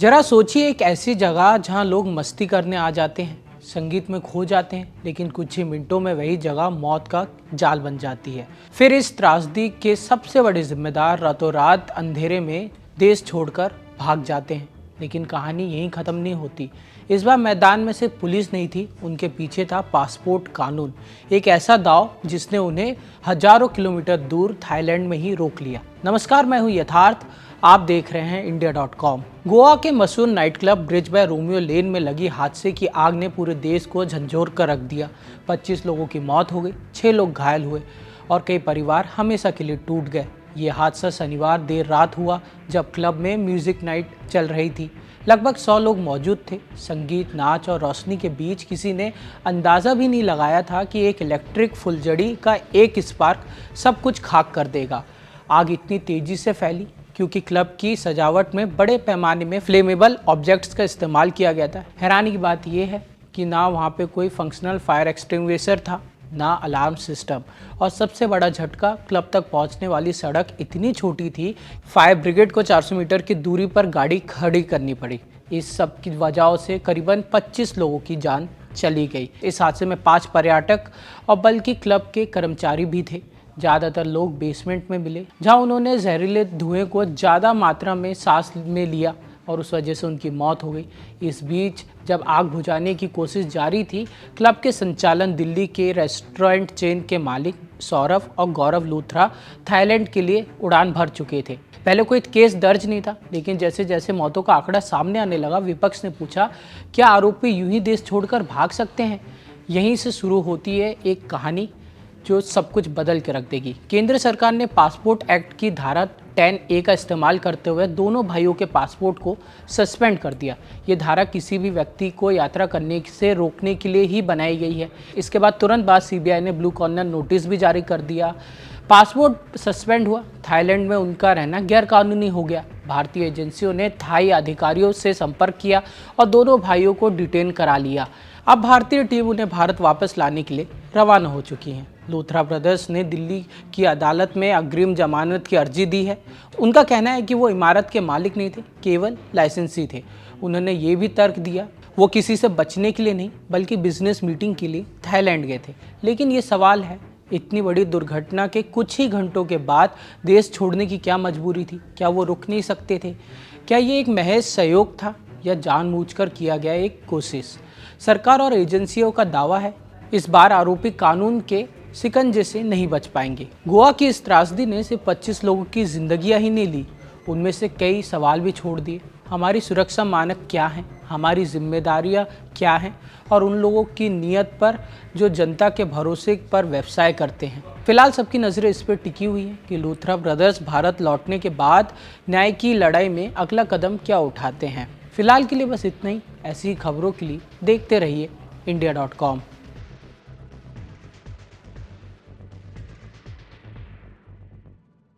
जरा सोचिए, एक ऐसी जगह जहां लोग मस्ती करने आ जाते हैं, संगीत में खो जाते हैं, लेकिन कुछ ही मिनटों में वही जगह मौत का जाल बन जाती है। फिर इस त्रासदी के सबसे बड़े जिम्मेदार रातों रात अंधेरे में देश छोड़कर भाग जाते हैं। लेकिन कहानी यहीं ख़त्म नहीं होती। इस बार मैदान में सिर्फ पुलिस नहीं थी, उनके पीछे था पासपोर्ट कानून, एक ऐसा दांव जिसने उन्हें हजारों किलोमीटर दूर थाईलैंड में ही रोक लिया। नमस्कार, मैं हूं यथार्थ, आप देख रहे हैं India.com। गोवा के मशहूर night club Birch by Romeo Lane में लगी हादसे की आग ने पूरे देश को झंझोर कर रख दिया। 25 लोगों की मौत हो गई, 6 लोग घायल हुए और कई परिवार हमेशा के लिए टूट गए। ये हादसा शनिवार देर रात हुआ, जब क्लब में म्यूजिक नाइट चल रही थी। लगभग 100 लोग मौजूद थे। संगीत, नाच और रोशनी के बीच किसी ने अंदाज़ा भी नहीं लगाया था कि एक इलेक्ट्रिक फुलझड़ी का एक स्पार्क सब कुछ खाक कर देगा। आग इतनी तेज़ी से फैली क्योंकि क्लब की सजावट में बड़े पैमाने में फ्लेमेबल ऑब्जेक्ट्स का इस्तेमाल किया गया था। हैरानी की बात यह है कि ना वहाँ पे कोई फंक्शनल फायर एक्सटिंग्विशर था, ना अलार्म सिस्टम, और सबसे बड़ा झटका, क्लब तक पहुंचने वाली सड़क इतनी छोटी थी, फायर ब्रिगेड को 400 मीटर की दूरी पर गाड़ी खड़ी करनी पड़ी। इस सब की वजह से करीबन 25 लोगों की जान चली गई। इस हादसे में 5 पर्यटक और बल्कि क्लब के कर्मचारी भी थे। ज़्यादातर लोग बेसमेंट में मिले, जहां उन्होंने जहरीले धुएं को ज़्यादा मात्रा में सांस में लिया और उस वजह से उनकी मौत हो गई। इस बीच जब आग बुझाने की कोशिश जारी थी, क्लब के संचालन दिल्ली के रेस्टोरेंट चेन के मालिक सौरभ और गौरव लूथरा थाईलैंड के लिए उड़ान भर चुके थे। पहले कोई केस दर्ज नहीं था, लेकिन जैसे जैसे मौतों का आंकड़ा सामने आने लगा, विपक्ष ने पूछा, क्या आरोपी यूं ही देश छोड़कर भाग सकते हैं? यहीं से शुरू होती है एक कहानी जो सब कुछ बदल के रख देगी। केंद्र सरकार ने पासपोर्ट एक्ट की धारा 10A का इस्तेमाल करते हुए दोनों भाइयों के पासपोर्ट को सस्पेंड कर दिया। ये धारा किसी भी व्यक्ति को यात्रा करने से रोकने के लिए ही बनाई गई है। इसके बाद तुरंत बाद CBI ने ब्लू कॉर्नर नोटिस भी जारी कर दिया। पासपोर्ट सस्पेंड हुआ, थाईलैंड में उनका रहना गैरकानूनी हो गया। भारतीय एजेंसियों ने थाई अधिकारियों से संपर्क किया और दोनों भाइयों को डिटेन करा लिया। अब भारतीय टीम उन्हें भारत वापस लाने के लिए रवाना हो चुकी है। लूथरा ब्रदर्स ने दिल्ली की अदालत में अग्रिम जमानत की अर्जी दी है। उनका कहना है कि वो इमारत के मालिक नहीं थे, केवल लाइसेंसी थे। उन्होंने ये भी तर्क दिया, वो किसी से बचने के लिए नहीं, बल्कि बिजनेस मीटिंग के लिए थाईलैंड गए थे। लेकिन ये सवाल है, इतनी बड़ी दुर्घटना के कुछ ही घंटों के बाद देश छोड़ने की क्या मजबूरी थी? क्या वो रुक नहीं सकते थे? क्या ये एक महज सहयोग था या जानबूझकर किया गया एक कोशिश? सरकार और एजेंसियों का दावा है, इस बार आरोपी कानून के शिकंजे से नहीं बच पाएंगे। गोवा की इस त्रासदी ने सिर्फ 25 लोगों की जिंदगियां ही नहीं ली, उनमें से कई सवाल भी छोड़ दिए। हमारी सुरक्षा मानक क्या हैं? हमारी जिम्मेदारियां क्या हैं? और उन लोगों की नीयत पर जो जनता के भरोसे पर व्यवसाय करते हैं। फिलहाल सबकी नज़रें इस पर टिकी हुई हैं कि लूथरा ब्रदर्स भारत लौटने के बाद न्याय की लड़ाई में अगला कदम क्या उठाते हैं। फिलहाल के लिए बस इतना ही। ऐसी खबरों के लिए देखते रहिए India.com।